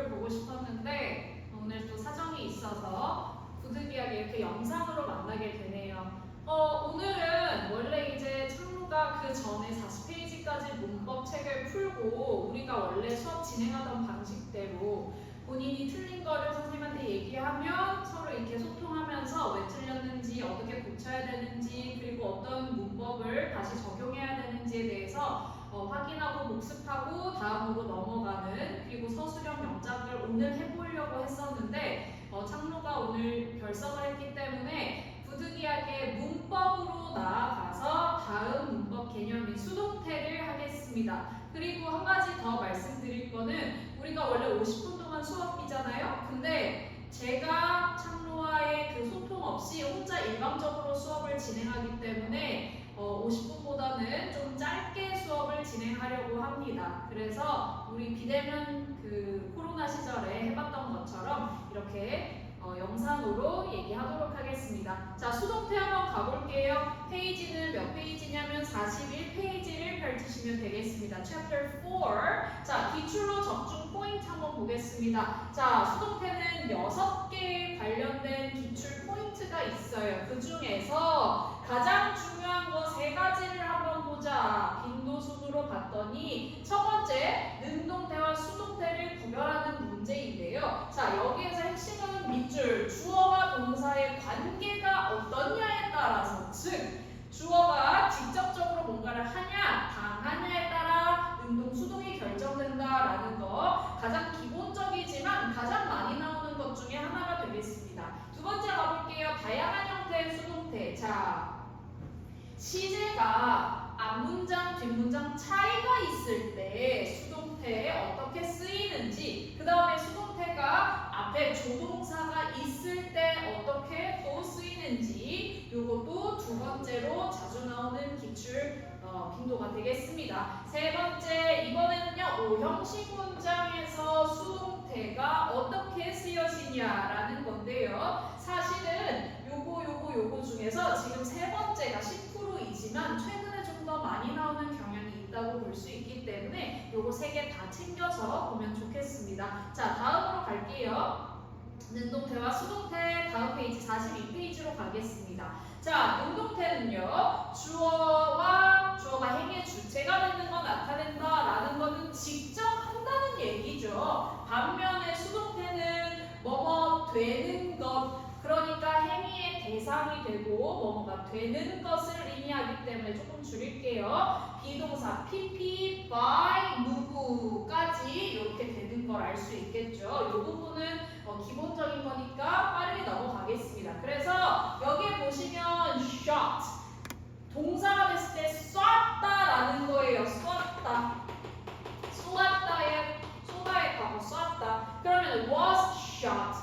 얼굴을 보고 싶었는데 오늘 또 사정이 있어서 부득이하게 이렇게 영상으로 만나게 되네요. 오늘은 원래 이제 창루가 그 전에 40페이지까지 문법 책을 풀고 우리가 원래 수업 진행하던 방식대로 본인이 틀린 거를 선생님한테 얘기하면 서로 이렇게 소통하면서 왜 틀렸는지, 어떻게 고쳐야 되는지, 그리고 어떤 문법을 다시 적용해야 되는지에 대해서 확인하고 복습하고 다음으로 넘어가는, 그리고 서술형 영작을 오늘 해보려고 했었는데 창루가 오늘 결석을 했기 때문에 부득이하게 문법으로 나아가서 다음 문법 개념인 수동태를 하겠습니다. 그리고 한 가지 더 말씀드릴 거는 우리가 원래 50분 동안 수업이잖아요. 근데 제가 창루와의 그 소통 없이 혼자 일방적으로 수업을 진행하기 때문에 50분보다는 좀 짧게 수업을 진행하려고 합니다. 그래서 우리 비대면 그 코로나 시절에 해봤던 것처럼 이렇게 영상으로 얘기하도록 하겠습니다. 자, 수동태 한번 가볼게요. 페이지는 몇 페이지냐면 41페이지를 펼치시면 되겠습니다. Chapter 4. 자, 기출로 적중 포인트 한번 보겠습니다. 자, 수동태는 6개에 관련된 기출 포인트가 있어요. 그 중에서 가장 중요한 거 3가지를 한번 보자. 빈도순으로 봤더니 첫 번째, 능동태와 수동태를 구별하는 문제인데요. 자, 여기에서 핵심은 밑줄, 주어와 동사의 관계가 어떠냐에 따라서, 즉 주어가 직접적으로 뭔가를 하냐, 당하냐에 따라 능동, 수동이 결정된다라는 거 가장 기본적이지만 가장 많이 나오는 것 중에 하나가 되겠습니다. 두 번째 가볼게요. 다양한 형태의 수동태. 자, 시제가 앞문장, 뒷문장 차이가 있을 때 수동태에 어떻게 쓰이는지, 그 다음에 수동태가 앞에 조동사가 있을 때 어떻게 또 쓰이는지, 요것도 두 번째로 자주 나오는 기출 빈도가 되겠습니다. 세 번째, 이번에는요, 오형식 문장에서 수동태가 어떻게 쓰여지냐라는 건데요. 사실은 요거 중에서 지금 세 번째가 10%이지만 최근에 좀 더 많이 나오는 경향이 있다고 볼 수 있기 때문에 요거 3개 다 챙겨서 보면 좋겠습니다. 자, 다음으로 갈게요. 능동태와 수동태, 다음 페이지 42페이지로 가겠습니다. 자, 능동태는요, 주어가 행의 주체가 되는 거 나타낸다라는 거는 직접 한다는 얘기죠. 반면에 수동태는 뭐뭐 되는 것, 그러니까 행위의 대상이 되고 뭐뭐가 되는 것을 의미하기 때문에 조금 줄일게요. 비동사 PP, by, 누구까지 이렇게 되는 걸 알 수 있겠죠. 이 부분은 기본적인 거니까 빠르게 넘어가겠습니다. 그래서 여기에 보시면 shot, 동사가 됐을 때 쐈다라는 거예요. 쐈다. 쏘다의 과거 쐈다. 그러면 was shot.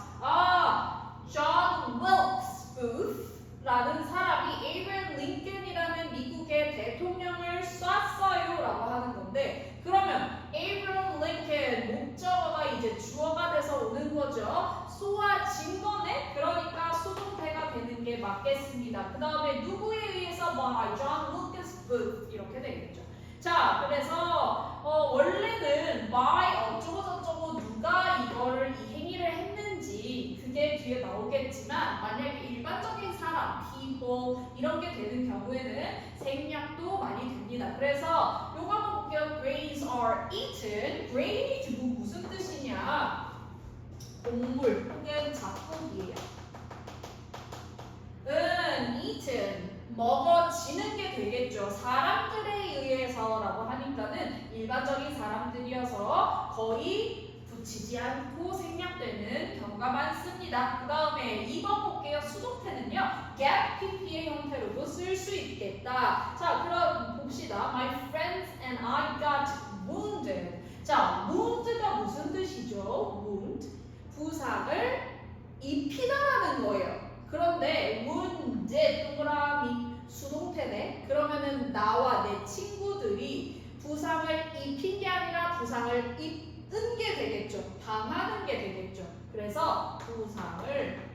John Wilkes Booth라는 사람이 에이브러햄 링컨이라는 미국의 대통령을 쐈어요 라고 하는 건데, 그러면 에이브러햄 링컨 목적어가 이제 주어가 돼서 오는 거죠. 쏘아진 거네? 그러니까 수동태가 되는 게 맞겠습니다. 그 다음에 누구에 의해서 by John Wilkes Booth 이렇게 되겠죠. 자, 그래서 원래는 by 어쩌고저쩌고 누가 이거를 이 행위를 했는지 그게 뒤에 나오겠지만, 만약에 일반적인 사람, people 이런 게 되는 경우에는 생략도 많이 됩니다. 그래서 요거 한번 볼게요. Grains are eaten. grain이 무슨 뜻이냐? 곡물 혹은 작곡이에요. eaten 먹어지는 게 되겠죠. 사람들에 의해서라고 하니까는 일반적인 사람들이어서 거의 붙이지 않고 생략되는 경우가 많습니다. 그 다음에 2번 볼게요. 수동태는요, get pp의 형태로도 쓸 수 있겠다. 자, 그럼 봅시다. My friends and I got wounded. 자, wound가 무슨 뜻이죠? wound, 부상을 입히다라는 거예요. 그런데 wounded 동그라미 수동태네. 그러면은 나와 내 친구들이 부상을 입힌 게 아니라 부상을 입은 게 되겠죠. 당하는 게 되겠죠. 그래서 부상을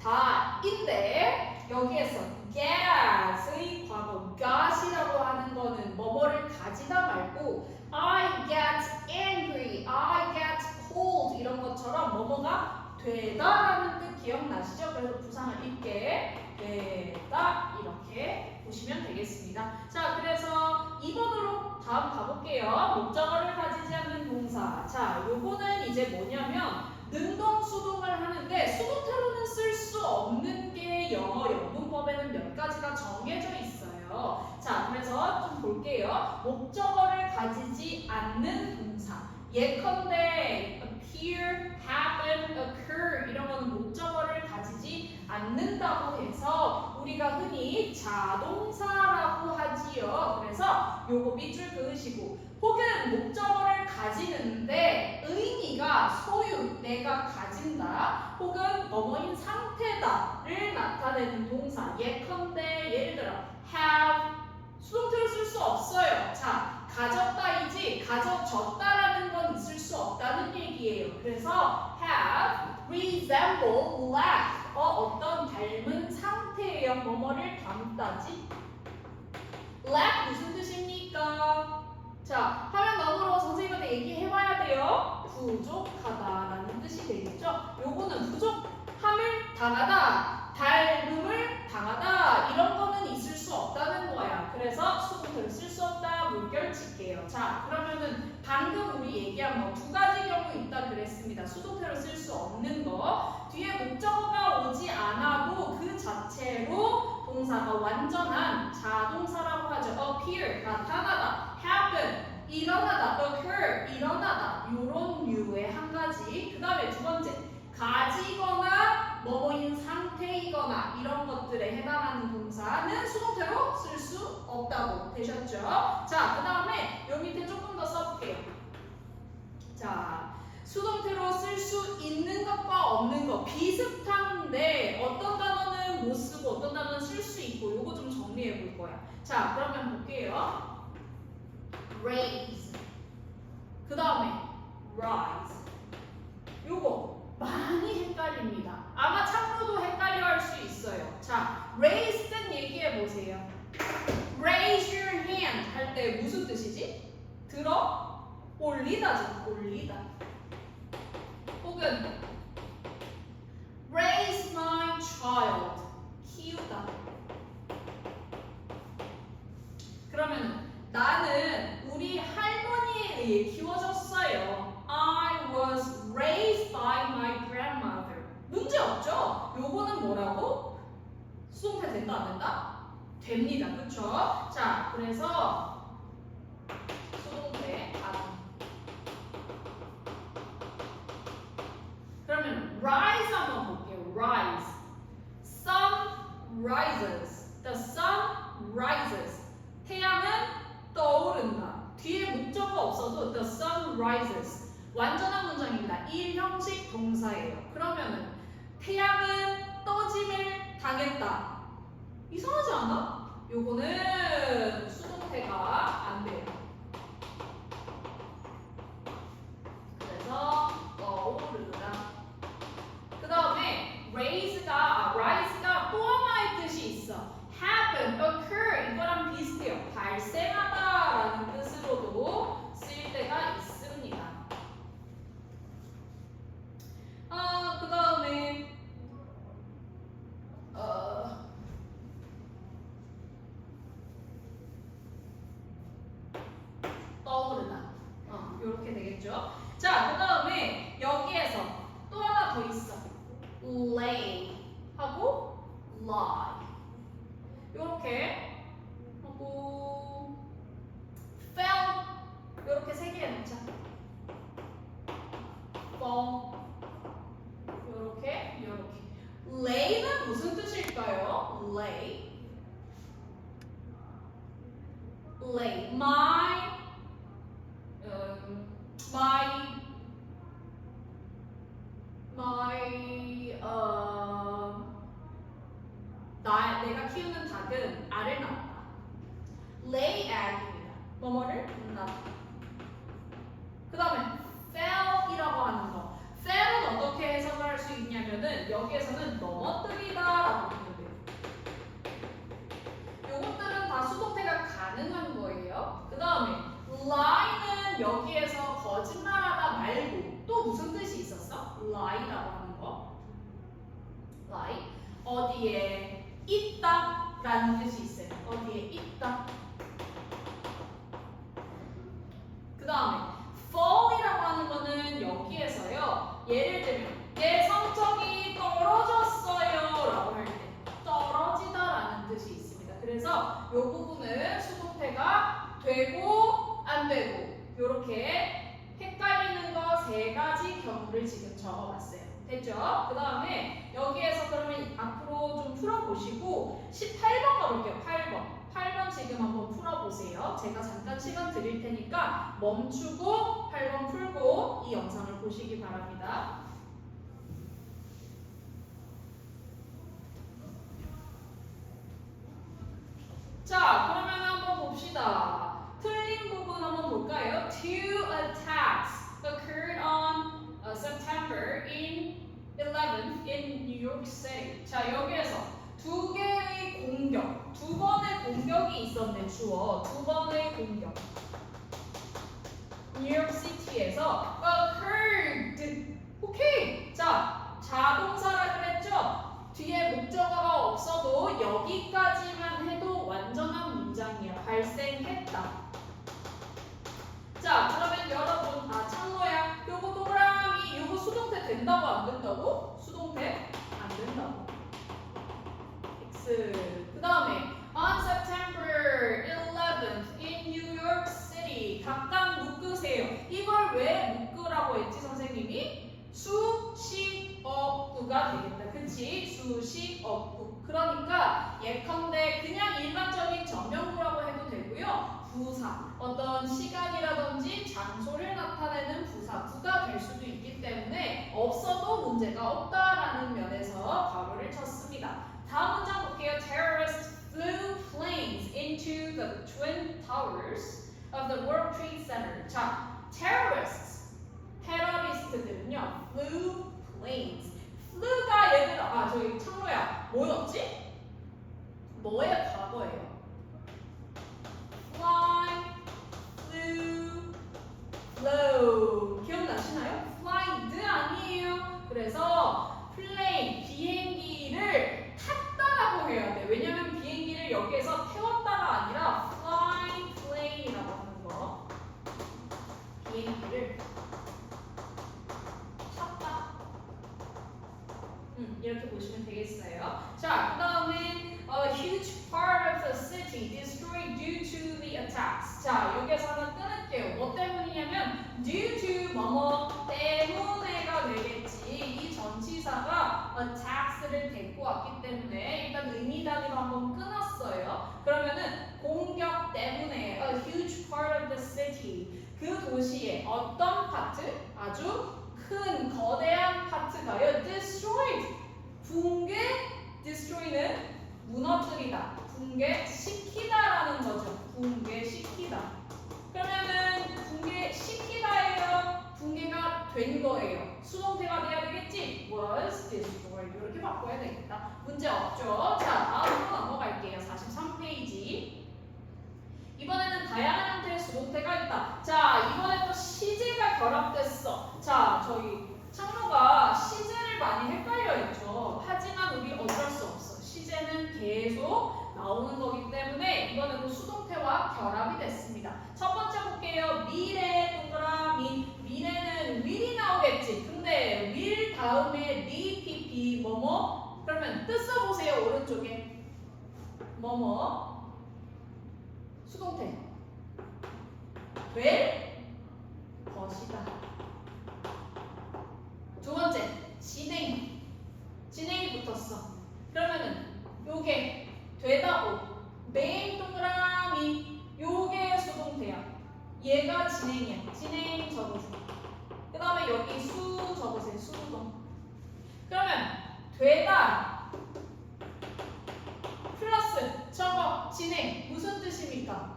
입다인데 여기에서 get의 과거 got이라고 하는 거는 뭐뭐를 가지다 말고 I get 부사가 되다라는 뜻 기억나시죠? 그래서 부상을 입게 되다 이렇게 보시면 되겠습니다. 자, 그래서 2번으로 다음 가볼게요. 목적어를 가지지 않는 동사. 자, 요거는 이제 뭐냐면 능동 수동을 하는데 수동태로는 쓸 수 없는 게 영어 영문법에는 몇 가지가 정해져 있어요. 자, 그래서 좀 볼게요. 목적어를 가지지 않는 동사. 예컨대 appear, happen, occur 이런 거는 목적어를 가지지 않는다고 해서 우리가 흔히 자동사라고 하지요. 그래서 요거 밑줄 그으시고 혹은 목적어를 가지는데 의미가 소유, 내가 가진다 혹은 뭐뭐인 상태다를 나타내는 동사. 예컨대 예를 들어 have 수동태로 쓸 수 없어요. 자, 가졌다이지 가져졌다라는 건 있을 수 없다는 얘기예요. 그래서 have, resemble, lack 어떤 닮은 상태예요. 뭐뭐를 닮다지. lack 무슨 뜻입니까? 자, 화면 너머로 선생님한테 얘기해봐야 돼요. 부족하다라는 뜻이 되겠죠. 요거는 부족함을 당하다, 닮음을 당하다 이런 거는 있을 수 없다는 거야. 그래서 수동태를 쓸 수 없다 물결칠게요. 자, 그러면은 방금 우리 얘기한 거 두 가지 경우 있다 그랬습니다. 수동태로 쓸 수 없는 거 뒤에 목적어가 오지 않아도 그 자체로 동사가 완전한 자동사라고 하죠. appear 나타나다, happen 일어나다, occur 일어나다 이런 류의 한 가지. 그 다음에 두 번째 가지거나 뭐뭐인 상태이거나 이런 것들에 해당하는 동사는 수동태로 쓸 수 없다고 되셨죠? 자, 그 다음에 요 밑에 조금 더 써볼게요. 자, 수동태로 쓸 수 있는 것과 없는 것 비슷한데 어떤 단어는 못 쓰고 어떤 단어는 쓸 수 있고 요거 좀 정리해 볼 거야. 자, 그러면 볼게요. raise 그 다음에 rise 요거 많이 헷갈립니다. 아마 참고도 헷갈려 할 수 있어요. 자, raise 뜻 얘기해 보세요. raise your hand 할 때 무슨 뜻이지? 들어 올리다죠. 올리다. 혹은 raise my child 키우다. 그러면 나는 우리 할머니에 의해 키워졌어요. I was raised by my grandmother. 문제 없죠? 요거는 뭐라고? 수동태 된다 안 된다? 됩니다. 그쵸? 자, 그래서 수동태 그러면 rise 한번 볼게요. rise. Sun rises. The sun rises. 태양은 떠오른다. 뒤에 목적어 없어도 the sun rises. 완전한 문장입니다. 일형식 동사예요. 그러면은 태양은 떠짐을 당했다. 이상하지 않아? 요거는 수동태가 안 돼요. 그래서 떠오르다. 그 다음에 rise가 또 하나의 뜻이 있어. happen, occur 이거랑 비슷해요. 발생하다라는 뜻으로도 쓰일 때가 있습니다. 그 다음에 떠오르다. 이렇게 되겠죠. 자, 그 다음에 여기에서 또 하나 더 있어. lay 하고 lie. 이렇게 하고 fell 이렇게 세 개 해놓자. fall 이렇게 lay는 무슨 뜻일까요? lay my 내가 키우는 닭은 알을 낳았다. lay egg입니다. 뭐뭐를 낳다. 그 다음에 fell이라고 하는 거. fell은 어떻게 해석을 할 수 있냐면은 여기에서는 넘어뜨리다라고 표현돼요. 요것들은 다 수동태가 가능한 거예요. 그 다음에 lie는 여기에서 거짓말하다 말고 또 무슨 뜻이 있었어? lie라고 어디에 있다 라는 뜻이 있어요. 어디에 있다. 그 다음에 fall이라고 하는 거는 여기에서요. 예를 들면 얘 성적이 떨어졌어요 라고 할 때 떨어지다 라는 뜻이 있습니다. 그래서 이 부분은 수동태가 되고 안 되고 이렇게 헷갈리는 거 세 가지 경우를 지금 적어봤어요. 됐죠? 그 다음에 여기에서 그러면 앞으로 좀 풀어보시고 18번 가볼게요. 8번 지금 한번 풀어보세요. 제가 잠깐 시간 드릴 테니까 멈추고 8번 풀고 이 영상을 보시기 바랍니다. 자, 그러면 한번 봅시다. 틀린 부분 한번 볼까요? Two attacks occurred on September 11th in New York City. 자, 여기에서 두 개의 공격, 두 번의 공격이 있었네. 주어 두 번의 공격. 뉴욕 시티에서 occurred. 오케이. 자, 자동사라 그랬죠? 뒤에 목적어가 없어도 여기까지만 해도 완전한 문장이야. 발생했다. 자, 그러면 여러분, 창모야, 요거 동그라미, 요거 수동태 된다고 안 된다고? 수동태 안 된다고. X. 그 다음에 on September 11th in New York City. 각각 묶으세요. 이걸 왜 묶으라고 했지 선생님이? 수식어구가 되겠다. 그치? 수식어구. 그러니까 예컨대 그냥 일반적인 전명구라고 해도 되고요. 부사, 어떤 시간이라든지 장소를 나타내는 부사구가 될 수도 있기 때문에 없어도 문제가 없다라는 면에서 괄호를 쳤습니다. 다음 문장 볼게요. Terrorists flew planes into the twin towers of the World Trade Center. 자, terrorists, 테러리스트들은요, flew planes. flew가 얘들아, 저기 창로야, 뭐였지? 뭐의 과거예요? fly, flew, flow. 기억나시나요? fly드 아니에요. 그래서 plane, 비행기를 탔다라고 해야 돼. 왜냐면 비행기를 여기에서 태웠다가 아니라 fly plane이라고 하는 거. 비행기를 탔다. 이렇게 보시면 되겠어요. 자, 그 다음에 a huge part of the city destroyed due to the attacks. 자, 여기서 하나 끊을게요. 뭐 때문이냐면 due to 뭐뭐 때문에가 되겠지. 이 전치사가 attacks를 데리고 왔기 때문에 일단 의미 단위로 한번 끊었어요. 그러면은 공격 때문에 a huge part of the city. 그 도시의 어떤 파트? 아주 큰 거대한 파트가요. destroyed. 붕괴. destroy는 무너뜨리다, 붕괴시키다라는 거죠. 붕괴시키다. 그러면은 붕괴시키다예요. 붕괴가 된 거예요. 수동태가 돼야 되겠지? was destroyed. 이렇게 바꿔야 되겠다. 문제 없죠? 자, 다음으로 넘어갈게요. 43페이지. 이번에는 다양한 형태의 수동태가 있다. 자, 이번에 또 시제가 결합됐어. 자, 저희 창로가 시제를 많이 헷갈려있죠. 하지만 우리 어쩔 수 없어. 시제는 계속 나오는 거기 때문에 이번에도 수동태와 결합이 됐습니다. 첫 번째 볼게요. 미래 동그라미. 미래는 will이 나오겠지. 근데 will 다음에 DPP 뭐뭐? 그러면 뜻 써보세요. 오른쪽에 뭐뭐 수동태 될 것이다. 두 번째 진행이 붙었어. 그러면은 요게 되다고 메인 동그라미 요게 수동태야. 얘가 진행이야. 진행 적으세요. 그 다음에 여기 수 적으세요. 수동. 그러면 되다 플러스 저거 진행 무슨 뜻입니까?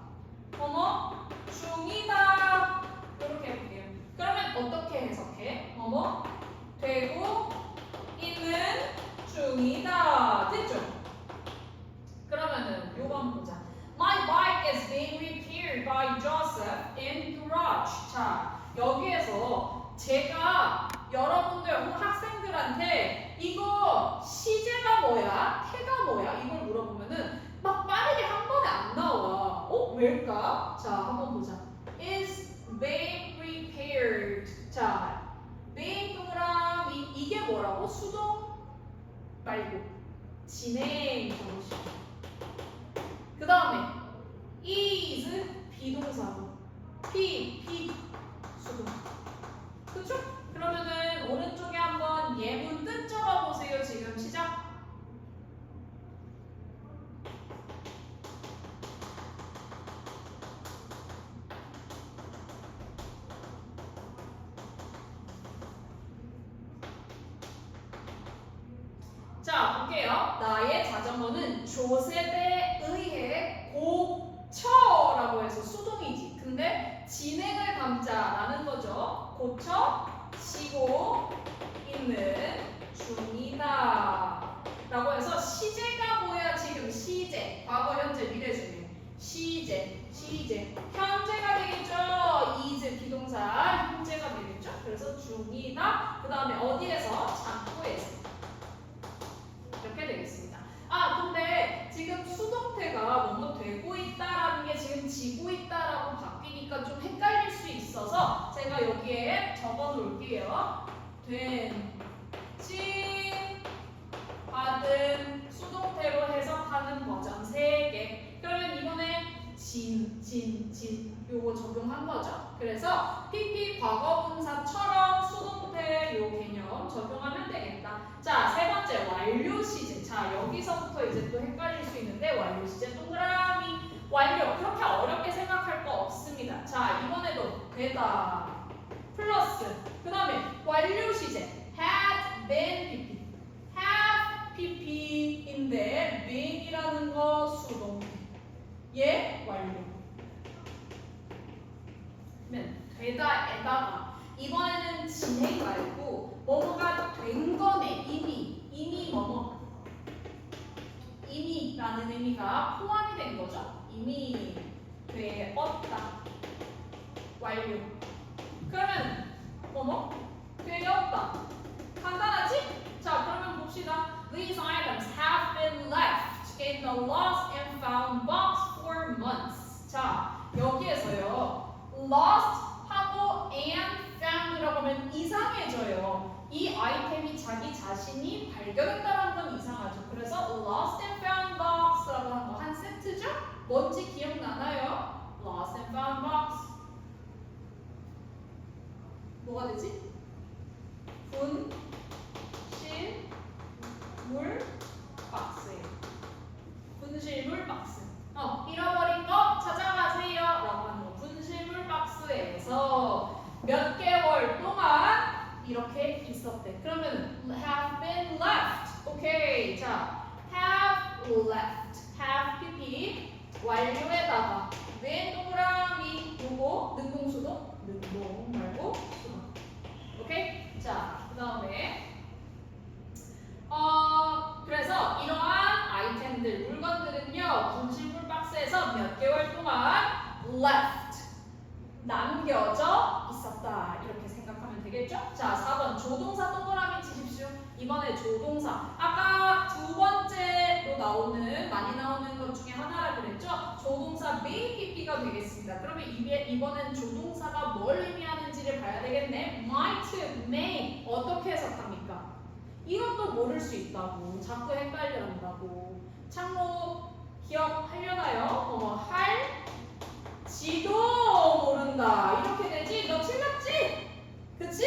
뭐뭐 중이다. 이렇게 해볼게요. 그러면 어떻게 해석해? 뭐뭐 되고 있는 중이다. 됐죠? 그러면은 요거 한번 보자. My bike is being repaired by Joseph in garage. 자, 여기에서 제가 여러분들 학생들한테 이거 시제가 뭐야? 왜일까? 자, 한번 보자. Is being prepared. 자, being 동그라미 이게 뭐라고? 수동 말고 진행 정식. 그 다음에 is 비동사고 be 수동. 그쵸? 그러면은 오른쪽에 한번 예문 뜻 적어보세요. 지금 시작. 자, 볼게요. 나의 자전거는 조셉에 의해 고쳐라고 해서 수동이지. 근데 진행을 담자라는 거죠. 고쳐지고 있는 중이다. 라고 해서 시제가 뭐야? 지금 시제. 과거, 현재, 미래 중에. 시제. 현재가 되겠죠. is 비동사. 현재가 되겠죠. 그래서 중이다. 그 다음에 어디에서? 장소에서. 이렇게 되겠습니다. 아, 근데 지금 수동태가 뭐뭐 되고 있다라는 게 지금 지고 있다라고 바뀌니까 좀 헷갈릴 수 있어서 제가 여기에 적어 놓을게요. 된, 진, 받은 수동태로 해석하는 버전 3개. 그러면 이번에 진 요거 적용한 거죠. 그래서 PP 과거분사처럼 수동태 요 개념 적용하면 되겠다. 자, 세 번째 완료 시제. 자, 여기서부터 이제 또 헷갈릴 수 있는데 완료 시제 동그라미 완료. 그렇게 어렵게 생각할 거 없습니다. 자, 이번에도 되다 플러스 그 다음에 완료 시제 had been PP have PP인데 been이라는 거 수동태 얘 완료. 되다에다가 이번에는 진행 말고 뭐뭐가 된 거네. 이미 뭐뭐 이미라는 의미가 포함이 된 거죠. 이미 되었다. 완료. 그러면 뭐뭐 되었다. 간단하지? 자, 그러면 봅시다. These items have been left in the lost and found box for months. 자, 여기에서요. lost 하고 and found이라고 하면 이상해져요. 이 아이템이 자기 자신이 발견했다는 건 이상하죠. 그래서 lost and found box라고 하는 거 한 세트죠? 뭔지 기억나나요? lost and found box. 뭐가 되지? 분실물 박스예요. 분실물 박스. 잃어버린 거 찾아가세요. 라고 하는 거. 분실물 박스에서 몇 개월 동안 이렇게 있었대. 그러면 have been left. 오케이. 자, have left. have pp 완료에다가 왼 동그라미 요거 능공수동 능공 말고 수동. 오케이. 자, 그 다음에 그래서 이러한 아이템들, 물건들은요, 분실물 박스에서 몇 개월 동안 left, 남겨져 있었다. 이렇게 생각하면 되겠죠? 자, 4번 조동사 동그라미 치십시오. 이번에 조동사. 아까 두 번째로 나오는, 많이 나오는 것 중에 하나라 그랬죠? 조동사 main pp가 되겠습니다. 그러면 이번엔 조동사가 뭘 의미하는지를 봐야 되겠네. might, may. 어떻게 해석합니까? 이것도 모를 수 있다고. 자꾸 헷갈려 한다고. 참고 기억하려나요? 할지도 모른다. 이렇게 되지? 너 틀렸지? 그치?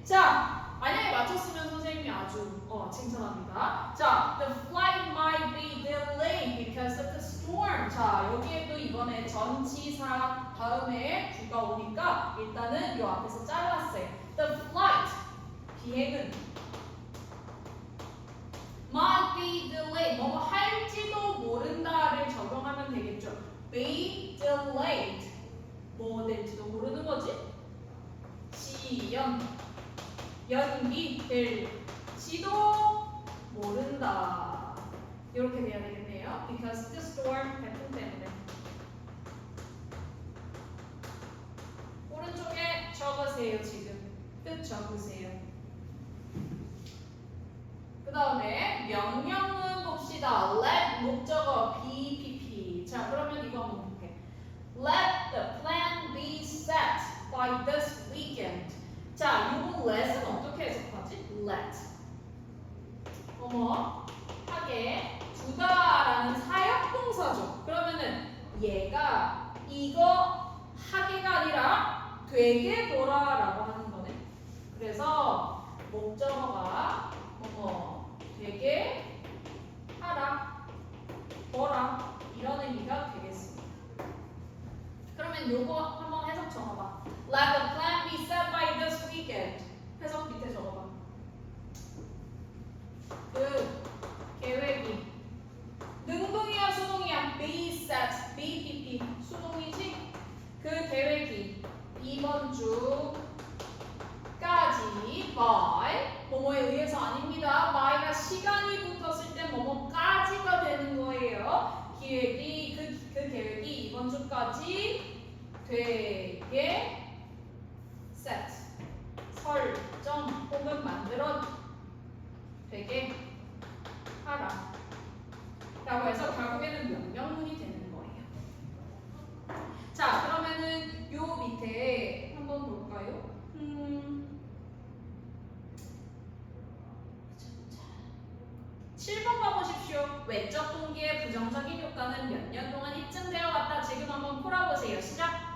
자, 만약에 맞췄으면 선생님이 아주 칭찬합니다. 자, the flight might be delayed because of the storm. 자, 여기에도 이번에 전치사 다음에 주가 오니까 일단은 이 앞에서 잘랐어요. The flight, 비행은 might be delayed. 뭐뭐 할지도 모른다를 적용하면 되겠죠. be delayed. 뭐 될지도 모르는 거지? 연기될지도 모른다. 이렇게 돼야 되겠네요. Because the storm 태풍 때문에. 오른쪽에 적으세요. 지금 뜻 적으세요. 그 다음에 명령문 봅시다. let 목적어 be pp. 자, 그러면 이거 한번 볼게. 뭐뭐 하게 두다라는 사역동사죠. 그러면은 얘가 이거 하게가 아니라 되게 둬라라고 하는 거네. 그래서 목적어가 뭐뭐 되게 하라, 둬라 이런 의미가 되겠습니다. 그러면 요거 한번 해석 적어봐. Let the plan be set by this weekend. 해석 밑에 적어봐. 그 계획이 능동이야 수동이야? be set, BPP 수동이지? 그 계획이 이번 주까지 by 뭐뭐에 의해서 아닙니다. by가 시간이 붙었을 때 뭐뭐까지가 되는 거예요. 기획이 그 계획이 이번 주까지 되게 set 설정 혹은 만들어 되게 하라 라고 해서 결국에는 명령문이 되는 거예요. 자, 그러면은 요 밑에 한번 볼까요? 7번 가보십시오. 외적 동기의 부정적인 효과는 몇 년 동안 입증되어 왔다. 지금 한번 풀어보세요. 시작!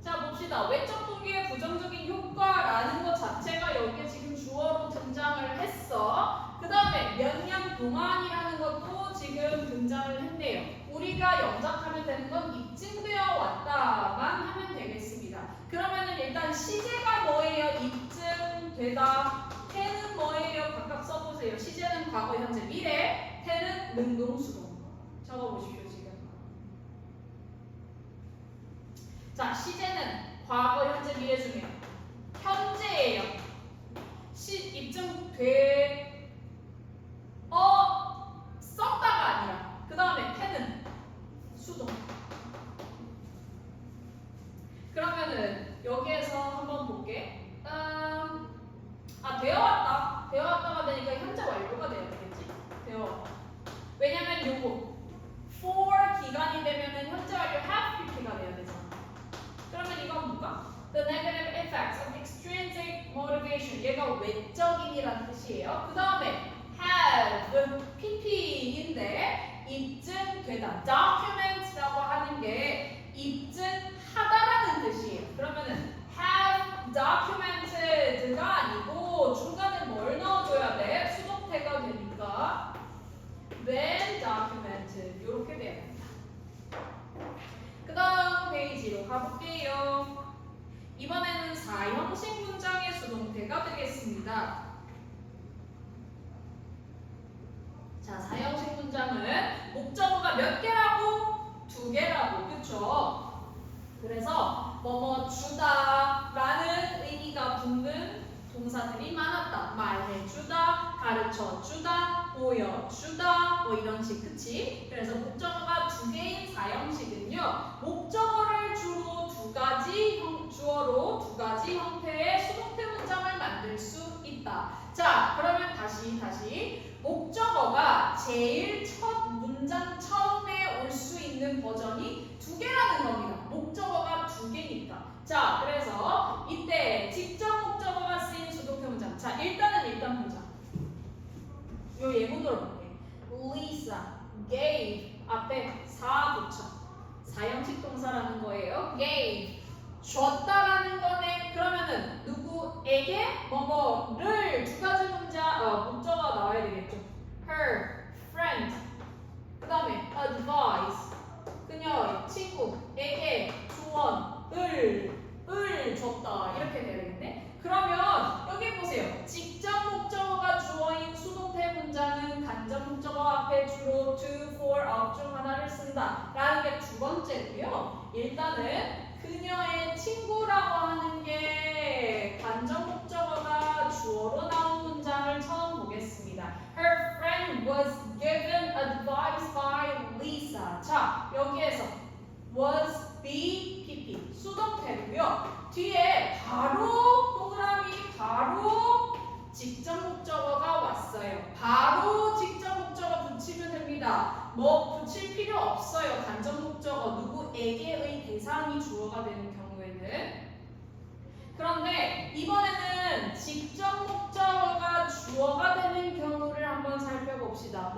자, 봅시다. 외적 동기의 부정적인 효과라는 것 자체가 여기에 지금 주어로 등장을 했어. 그 다음에 몇 년 동안이라는 것도 지금 등장을 했네요. 우리가 영작하면 되는 건 입증되어 왔다만 하면 되겠습니다. 그러면은 일단 시제가 뭐예요? 입증되다. 해는 뭐예요? 각각 써보세요. 시제는 과거, 현재, 미래. 해는 능동, 수동. 적어보십시오, 지금. 자, 시제는 과거, 현재, 미래 중에 현재예요. 입증돼 썼다가 아니라 그 다음에 해는 수동. 그러면은 여기에서 한번 볼게. 되어왔다. 되어왔다가 되니까 현재 완료가 돼야 되겠지? 되어왔다. 왜냐면 요거 for 기간이 되면은 현재 완료 have PP가 돼야 되잖아. 그러면 이건 뭔가? The negative effects of extrinsic motivation. 얘가 외적인이라는 뜻이에요. 그 다음에 have PP인데 입증되다. document라고 하는 게 입증하다라는 뜻이에요. 그러면은 have documented가 아니고 중간에 뭘 넣어줘야 돼? 수동태가 되니까 been documented 이렇게 돼야 됩니다. 그 다음 페이지로 가볼게요. 이번에는 4형식 문장의 수동태가 되겠습니다. 자, 4형식 문장은 목적어가 몇 개라고? 2개라고, 그쵸? 그래서 뭐뭐 주다 라는 의미가 붙는 동사들이 많았다. 말해주다, 가르쳐주다, 보여주다 뭐 이런 식, 그치? 그래서 목적어가 2개인 4형식은요. 목적어를 주어로 2가지 형태의 수동태 문장을 만들 수 있다. 자, 그러면 다시 목적어가 제일 첫 문장 처음에 올 수 있는 버전이 2개라는 겁니다. 목적어가 2개니까. 자, 그래서 이때 직접 목적어가 쓰인 수동태 문장. 자, 일단 보자. 요 예문으로 볼게. Lisa gave 앞에 4 붙여. 4형식 동사라는 거예요. gave 줬다라는 거네. 그러면은 누구에게 뭐뭐를 2가지 목적어가 나와야 되겠죠. Her friend. 그 다음에 advise 그녀의 친구에게 조언을 줬다. 이렇게 돼야 되겠네. 그러면 여기 보세요. 직접 목적어가 주어인 수동태 문장은 간접 목적어 앞에 주로 to, for, of 중 하나를 쓴다 라는 게 2번째고요. 일단은 그녀의 친구라고 하는 게 간접 목적어가 주어로 나온 문장을 처음 보겠습니다. Her friend was given advice by Lisa. 자, 여기에서 was be pp 수동태고요. 뒤에 바로 동그라미 바로 직접 목적어가 왔어요. 동사는 주어가 되는 경우에는. 그런데 이번에는 직접 목적어가 주어가 되는 경우를 한번 살펴봅시다.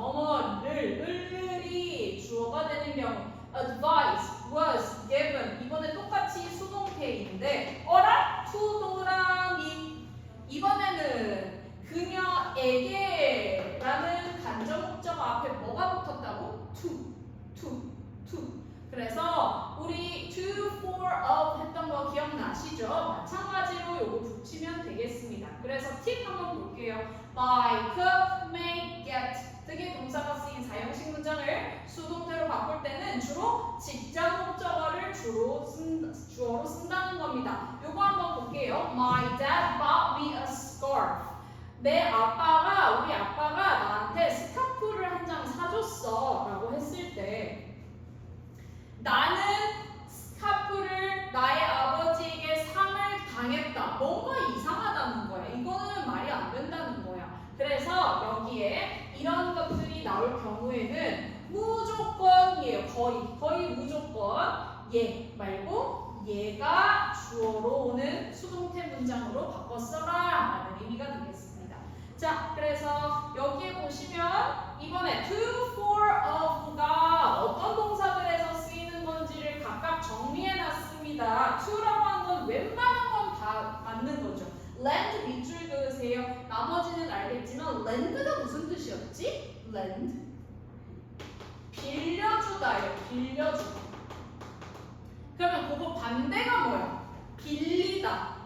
을이 주어가 되는 경우. Advice was given. 이번에 똑같이 수동태인데 어라? to 동그라미. 이번에는 그녀에게 라는 간접 목적어 앞에 뭐가 붙었다고? to. 그래서 우리 to, for, of 했던 거 기억나시죠? 마찬가지로 요거 붙이면 되겠습니다. 그래서 팁 한번 볼게요. buy, cook, make, get 등의 동사가 쓰인 사형식 문장을 수동태로 바꿀 때는 주로 직접 목적어를 주어로 쓴다는 겁니다. 요거 한번 볼게요. My dad bought me a scarf. 우리 아빠가 나한테 스카프를 한 장 사줬어 라고 했을 때 나는 스카프를 나의 아버지에게 상을 당했다. 뭔가 이상하다는 거야. 이거는 말이 안 된다는 거야. 그래서 여기에 이런 것들이 나올 경우에는 무조건이에요. 거의 무조건 얘 말고 얘가 주어로 오는 수동태 문장으로 바꿔 써라 라는 의미가 되겠습니다. 자, 그래서 여기에 보시면 이번에 to, for, of가 어떤 동사들에서 쓰이는 건지를 각각 정리해 놨습니다. to라고 하는 건 웬만한 건 다 맞는 거죠. lend 밑줄 그으세요. 나머지는 알겠지만 lend가 무슨 뜻이었지? lend 빌려주다예요. 빌려주다. 그러면 그거 반대가 뭐야? 빌리다.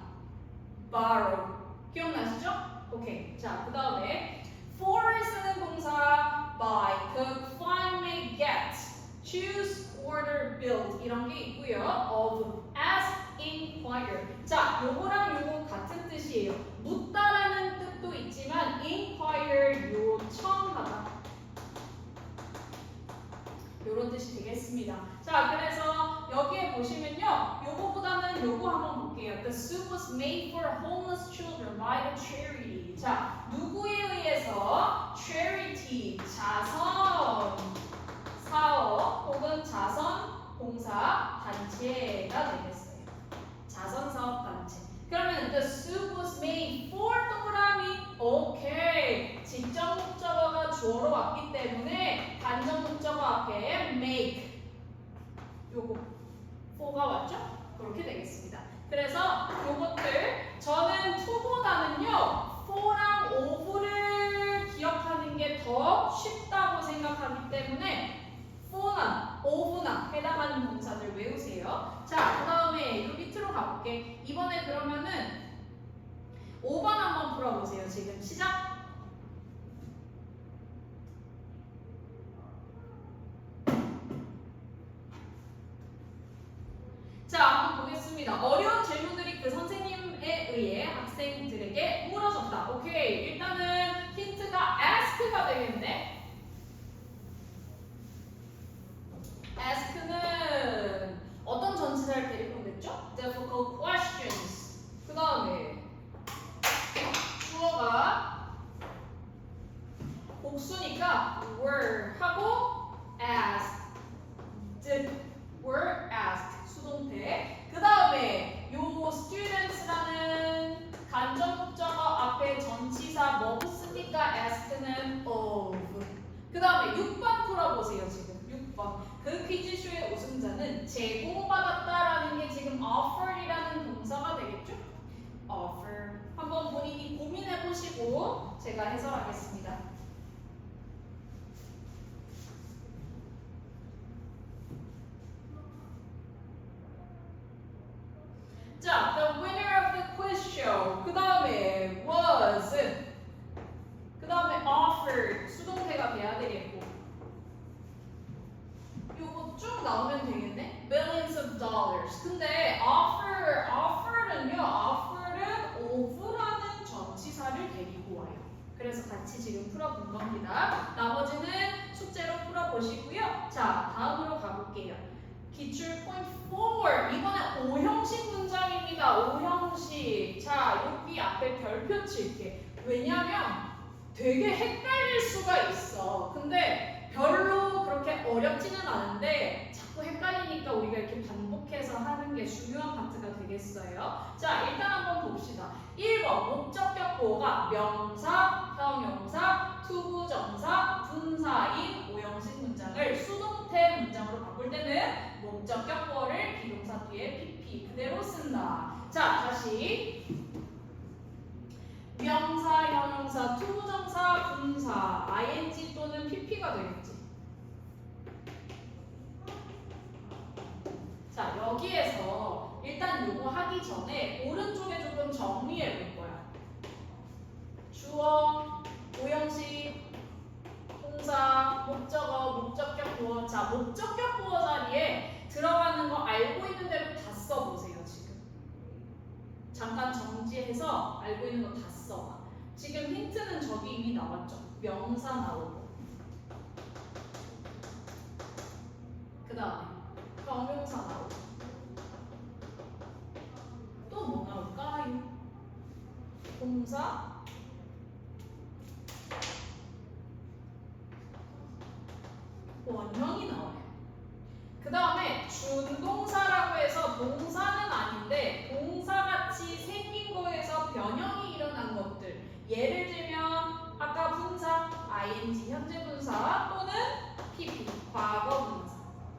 borrow. 기억나시죠? 오케이. 자, 그 다음에 for를 쓰는 동사 buy, cook, find, make, get, choose, order, build 이런 게 있고요. of, ask, inquire. 자, 요거랑 요거 같은 뜻이에요. 묻다라는 뜻도 있지만 inquire 요청하다. 요런 뜻이 되겠습니다. 자, 그래서 여기에 보시면요. 요거보다는 요거 한번 볼게요. The soup was made for homeless children by the charity. 자, 누구에 의해서? charity, 자선 사업 혹은 자선 봉사 단체가 되겠어요. 자선 사업 단체. 그러면 the soup was made for 동그라미. 오케이. 직접 목적어가 주어로 왔기 때문에 간접 목적어 앞에 make 요거 for가 왔죠? 그렇게 되겠습니다. 그래서 요것들 저는 to보다는요 for랑 of를 기억하는 게 더 쉽다고 생각하기 때문에 for나 of나 해당하는 동사들 외우세요. 자, 그 다음에 요 밑으로 가볼게. 이번에 그러면은 5번 한번 풀어보세요. 지금 시작. 자, 한번 보겠습니다. 어려운 질문들이 그 선생님에 의해 학생들에게 물어졌다. 오케이. 일단은 힌트가 ask가 되겠네. ask는 어떤 전치사를 데리고 됐죠? difficult questions. 그 다음에 주어가 복수니까 were 하고 asked. were asked. 수동태. 그 다음에 요 students라는 간접 목적어 앞에 전치사 뭐 붙습니까? ask는 of. 그 다음에 6번 풀어보세요. 지금 6번. 그 퀴즈쇼의 우승자는 제공받았다라는 게 지금 offer이라는 동사가 되겠죠? offer. 한번 본인이 고민해보시고 제가 해설하겠습니다. 자, the winner of the quiz show. 그 다음에 was. 그 다음에 offered. 수동태가 돼야 되겠고. 요거 쭉 나오면 되겠네. Billions of dollars. 근데 offer는요. offer는 of라는 전치사를 데리고 와요. 그래서 같이 지금 풀어본 겁니다. 나머지는 숙제로 풀어보시고요. 자, 다음으로 가볼게요. 기출 point 4. 이번엔 O형식 문장입니다. O형식. 자, 여기 앞에 별표 칠게. 왜냐면 되게 헷갈릴 수가 있어. 근데 별로 그렇게 어렵지는 않은데 자꾸 헷갈리니까 우리가 이렇게 반복해서 하는 게 중요한 파트가 되겠어요. 자, 일단 한번 봅시다. 1번 목적격 보호가 명사, 형용사, 투부정사, 분사인 오형식 문장을 수동태 문장으로 바꿀 때는 목적격 보호를 비동사 뒤에 PP 그대로 쓴다. 자, 다시 명사, 형용사, 투부정사, 분사, ing 또는 pp가 되겠지. 자, 여기에서 일단 요거 하기 전에 오른쪽에 조금 정리해 볼 거야. 주어, 오형식, 동사, 목적어, 목적격 보어. 자, 목적격 보어 자리에 들어가는 거 알고 있는 대로 다 써보세요, 지금. 잠깐 정지해서 알고 있는 거 다 써봐. 지금 힌트는 저기 이미 나왔죠. 명사 나오고. 그 다음에 형용사 나오고. 또 뭐 나올까요? 동사, 원형이 나와요. 그 다음에 준동사라고 해서 동사는 아닌데 동사같이 생긴 거에서 변형이 일어난 것들. 예를 들면 아까 분사, ing 현재 분사 또는 pp 과거 분사.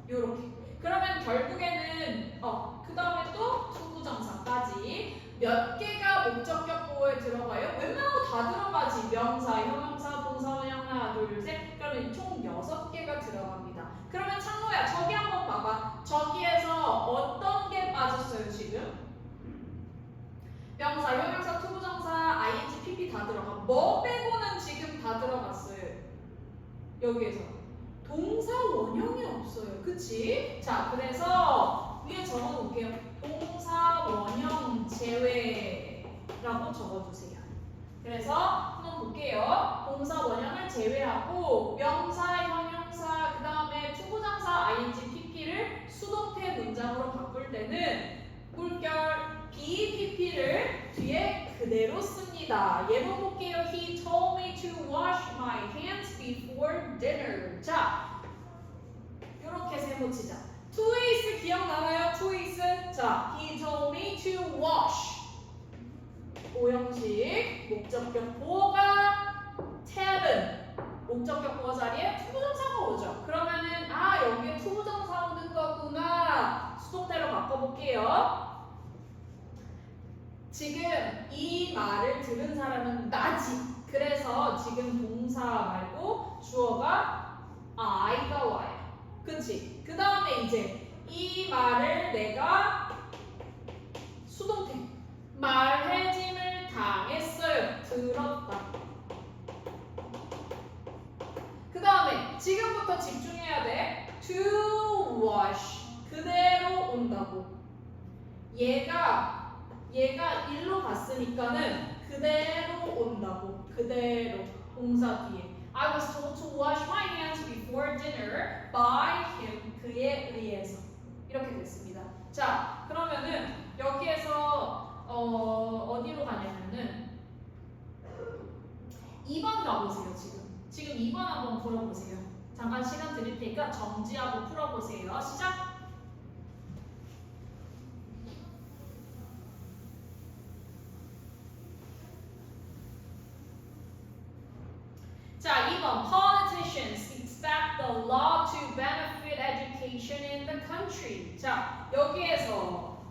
요렇게. 그러면 결국에는 그 다음에 또 투부정사까지 몇 개가 목적격 보호에 들어가요? 웬만한 거 다 들어가지. 명사, 형용사, 동사, 원형 하나, 둘, 셋. 그러면 총 6개가 들어갑니다. 그러면 창호야, 저기 한번 봐봐. 저기에서 어떤 게 빠졌어요, 지금? 명사, 형용사, 투부정사, ing, pp 다 들어가. 뭐 빼고는 지금 다 들어갔어요. 여기에서. 동사 원형이 없어요. 그치? 자, 그래서 위에 적어놓을게요. 동사 원형 제외라고 적어주세요. 그래서 한번 볼게요. 동사 원형을 제외하고 명사, 형용사, 그 다음에 투부정사, ing, pp를 수동태 문장으로 바꿀 때는 물결 BPP를 뒤에 그대로 씁니다. 예문 볼게요. He told me to wash my hands before dinner. 자, 이렇게 세모치자. To is 기억나나요? To is. 자, he told me to wash. 오형식 목적격 보호가 tell은 목적격 보호 자리에 투부정사가 오죠. 그러면은 여기에 투부정사 오는 거구나. 수동태로 바꿔볼게요. 지금 이 말을 들은 사람은 나지. 그래서 지금 동사 말고 주어가 I가 와요. 그치? 그 다음에 이제 이 말을 내가 수동태 말해짐을 당했어요. 들었다. 그 다음에 지금부터 집중해야 돼. To wash 그대로 온다고. 얘가 일로 갔으니까는 그대로 온다고. 그대로 동사 뒤에. I was told to wash my hands before dinner by him. 그에 의해서. 이렇게 됐습니다. 자, 그러면은 여기에서 어디로 가냐면은 2번 가보세요. 지금 2번 한번 풀어보세요. 잠깐 시간 드릴 테니까 정지하고 풀어보세요. 시작! 자, 2번 Politicians expect the law to benefit education in the country. 자, 여기에서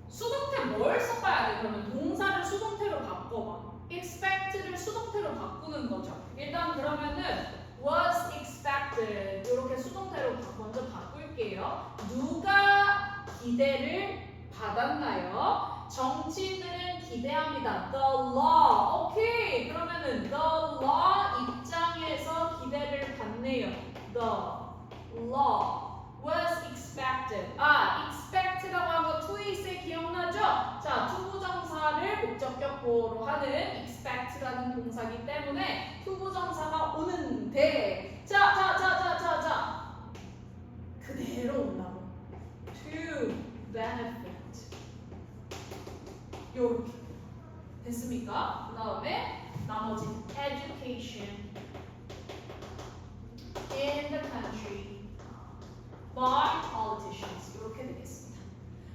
수동태 뭘 써봐야 돼? 그러면 동사를 수동태로 바꿔봐. expect를 수동태로 바꾸는 거죠. 일단 그러면은 was expected 이렇게 수동태로 먼저 바꿀게요. 누가 기대를 받았나요? 정치인들은 기대합니다. The law. 오케이. 그러면은 the law 입장에서 기대를 받네요. The law was expected. expect라고 한 거 to is에 기억나죠? 자, 투부정사를 목적격 보호로 하는 expect라는 동사기 때문에 투부정사가 오는데 자. 그대로 온다고. To benefit. 요렇게. 됐습니까? 그 다음에 나머지 education. in the country by politicians. 이렇게 되겠습니다.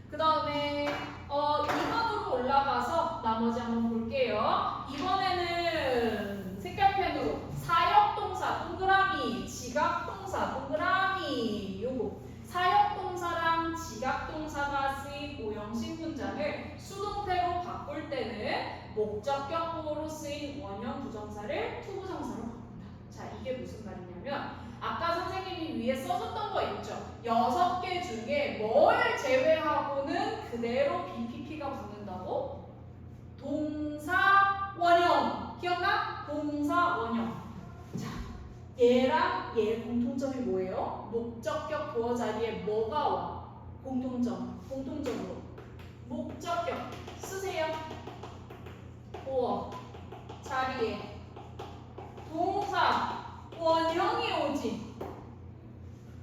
그 다음에 2번으로 올라가서 나머지 한번 볼게요. 이번에는 색깔펜으로 사역동사 동그라미, 지각동사 동그라미 요거 사역동사랑 지각동사가 쓰인 오형식 문장을 수동태로 바꿀 때는 목적격 보호로 쓰인 원형 부정사를 투부정사로 바꾼다. 자, 이게 무슨 말이냐면 아까 선생님이 위에 써줬던 거 있죠? 6개 중에 뭘 제외하고는 그대로 BPP가 붙는다고? 동사 원형. 기억나? 동사 원형. 자, 얘랑 얘의 공통점이 뭐예요? 목적격 보어 자리에 뭐가 와? 공통점으로 목적격 쓰세요. 보어 자리에 동사 원형이 오지.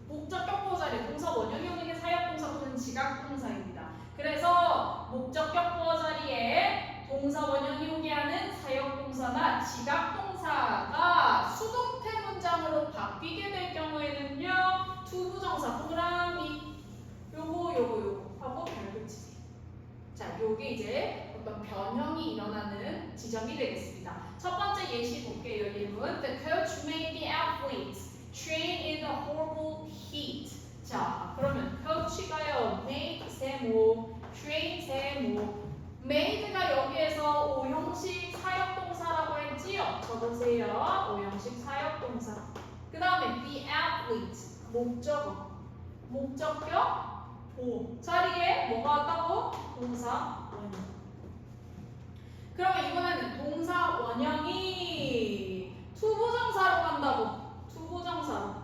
목적격 보어 자리에 동사 원형이 오는 게 사역동사 또는 지각동사입니다. 그래서 목적격 보어 자리에 동사 원형이 오게 하는 사역동사나 지각동사가 수동태 문장으로 바뀌게 될 경우에는요, 투부정사 동그라미 요거 하고 별붙이기. 자, 요게 이제 어떤 변형이 일어나는 지점이 되겠습니다. 첫 번째 예시 볼게요, 여러분. The coach made the athletes train in the horrible heat. 자, 그러면 coach가요, make 세모, train 세모. made가 여기에서 오형식 사역동사라고 했지요? 적으세요. 오형식 사역동사. 그 다음에 the athlete, 목적격 보 자리에 뭐가 왔다고? 동사 원형. 그러면 이번에는 동사 원형이 투부정사로 간다고. 투부정사로.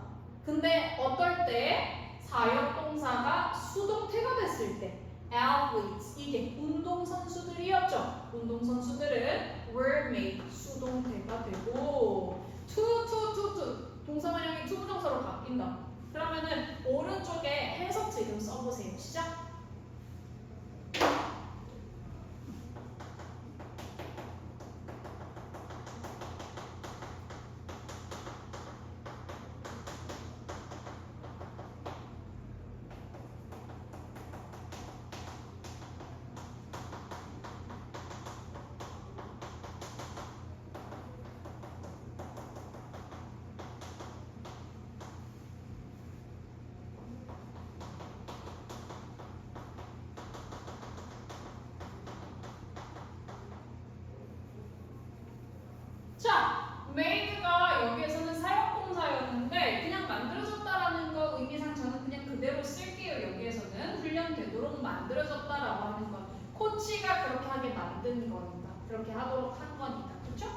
근데 어떨 때 사역동사가 수동태가 됐을 때 athletes 이게 운동선수들이었죠. 운동선수들은 were made 수동태가 되고 동사 원형이 투부정사로 바뀐다. 그러면은 오른쪽에 해석 지금 써보세요. 시작. 자, made가 여기에서는 사역동사였는데 그냥 만들어졌다라는 거 의미상 저는 그냥 그대로 쓸게요. 여기에서는 훈련되도록 만들어졌다라고 하는 건 코치가 그렇게 하게 만든 거니까 그렇게 하도록 한 거니까 그렇죠?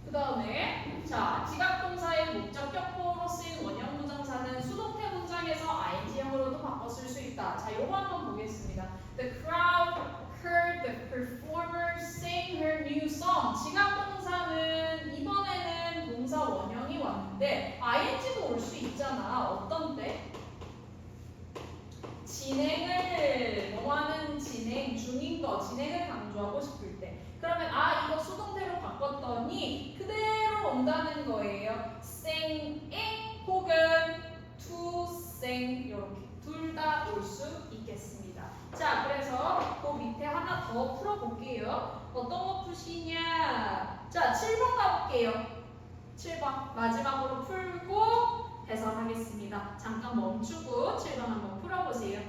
그 다음에 자, 지각동사의 목적격 보호로 쓰인 원형 부정사는 수동태 문장에서 ing형으로도 바꿔 쓸 수 있다. 자, 요거 한번 보겠습니다. The crowd heard the performer sing her new song. 지각동사는 이번에는 동사 원형이 왔는데 ing도 올 수 있잖아. 어떤 때? 진행을 뭐하는 진행 중인 거 진행을 강조하고 싶을 때. 그러면 이거 수동태로 바꿨더니 그대로 온다는 거예요. singing 혹은 to sing 이렇게 둘 다 올 수 있겠습니다. 자, 그래서 그 밑에 하나 더 풀어볼게요. 어떤 거 푸시냐? 자, 7번 가볼게요. 7번 마지막으로 풀고 해설하겠습니다. 잠깐 멈추고 7번 한번 풀어보세요.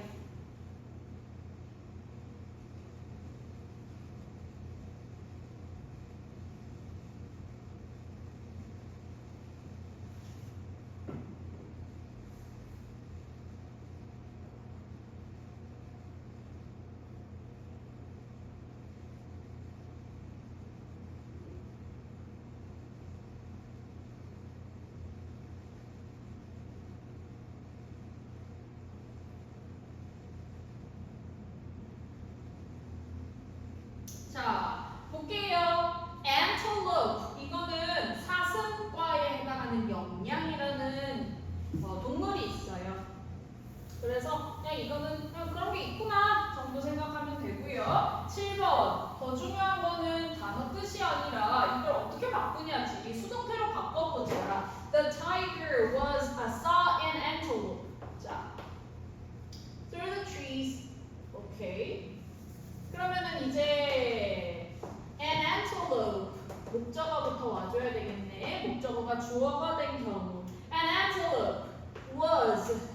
주어가 된 경우. An antelope was.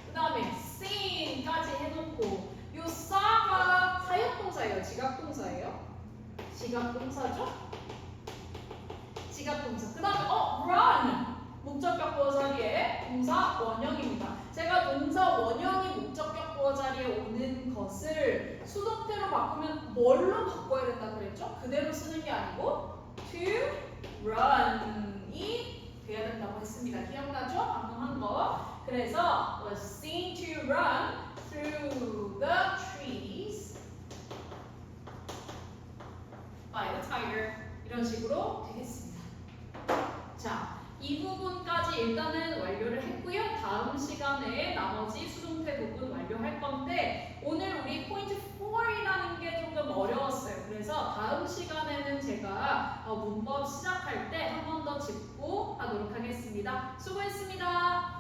그 다음에 seen까지 해놓고 요 saw가 사역동사예요? 지각동사예요? 지각동사죠? 지각동사. 그 다음에 run 목적격 보어 자리에 동사 원형입니다. 제가 동사 원형이 목적격 보어 자리에 오는 것을 수동태로 바꾸면 뭘로 바꿔야 된다 그랬죠? 그대로 쓰는 게 아니고 to run이 돼야 된다고 했습니다. 기억나죠? 방금 한 거. 그래서 was seen to run through the trees by the tiger. 이런 식으로 되겠습니다. 자, 이 부분까지 일단은 완료를 했고요. 다음 시간에 나머지 수동태 부분 완료할 건데 오늘 우리 포인트 4이라는 게 조금 어려웠어요. 그래서 다음 시간에는 제가 문법 시작할 때 한 번 더 짚고 하도록 하겠습니다. 수고했습니다.